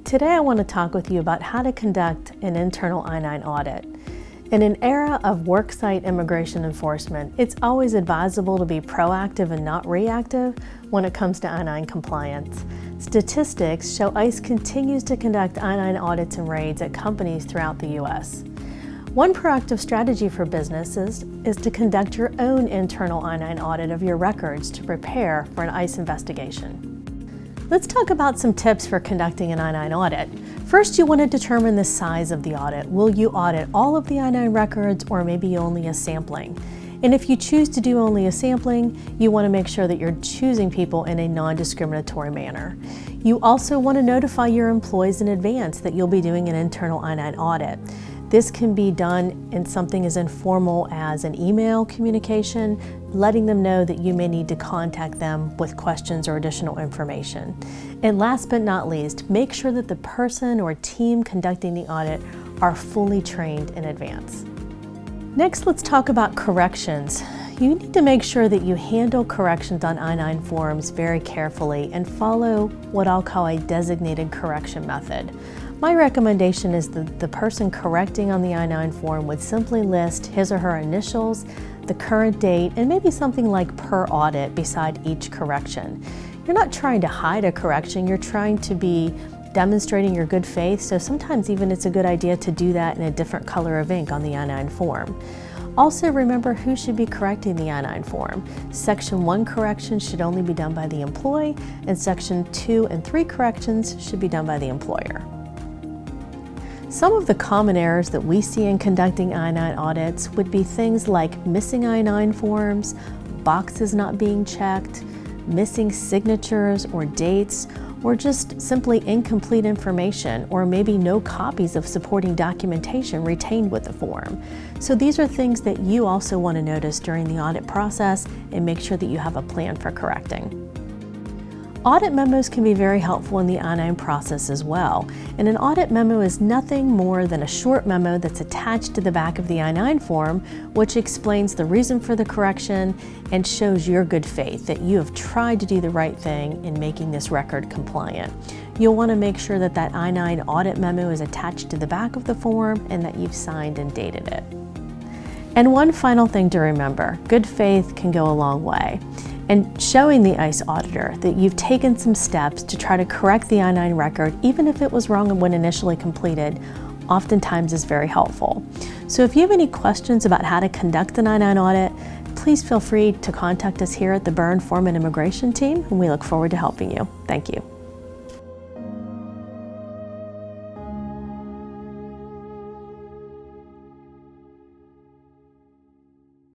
Today I want to talk with you about how to conduct an internal I-9 audit. In an era of worksite immigration enforcement, it's always advisable to be proactive and not reactive when it comes to I-9 compliance. Statistics show ICE continues to conduct I-9 audits and raids at companies throughout the U.S. One proactive strategy for businesses is to conduct your own internal I-9 audit of your records to prepare for an ICE investigation. Let's talk about some tips for conducting an I-9 audit. First, you want to determine the size of the audit. Will you audit all of the I-9 records or maybe only a sampling? And if you choose to do only a sampling, you want to make sure that you're choosing people in a non-discriminatory manner. You also want to notify your employees in advance that you'll be doing an internal I-9 audit. This can be done in something as informal as an email communication, letting them know that you may need to contact them with questions or additional information. And last but not least, make sure that the person or team conducting the audit are fully trained in advance. Next, let's talk about corrections. You need to make sure that you handle corrections on I-9 forms very carefully and follow what I'll call a designated correction method. My recommendation is that the person correcting on the I-9 form would simply list his or her initials, the current date, and maybe something like per audit beside each correction. You're not trying to hide a correction, you're trying to be demonstrating your good faith, so sometimes even it's a good idea to do that in a different color of ink on the I-9 form. Also remember who should be correcting the I-9 form. Section 1 corrections should only be done by the employee, and Section 2 and 3 corrections should be done by the employer. Some of the common errors that we see in conducting I-9 audits would be things like missing I-9 forms, boxes not being checked, missing signatures or dates, or just simply incomplete information, or maybe no copies of supporting documentation retained with the form. So these are things that you also want to notice during the audit process and make sure that you have a plan for correcting. Audit memos can be very helpful in the I-9 process as well. And an audit memo is nothing more than a short memo that's attached to the back of the I-9 form, which explains the reason for the correction and shows your good faith that you have tried to do the right thing in making this record compliant. You'll want to make sure that that I-9 audit memo is attached to the back of the form and that you've signed and dated it. And one final thing to remember, good faith can go a long way. And showing the ICE auditor that you've taken some steps to try to correct the I-9 record, even if it was wrong when initially completed, oftentimes is very helpful. So if you have any questions about how to conduct an I-9 audit, please feel free to contact us here at the Byrne Foreman Immigration Team, and we look forward to helping you. Thank you.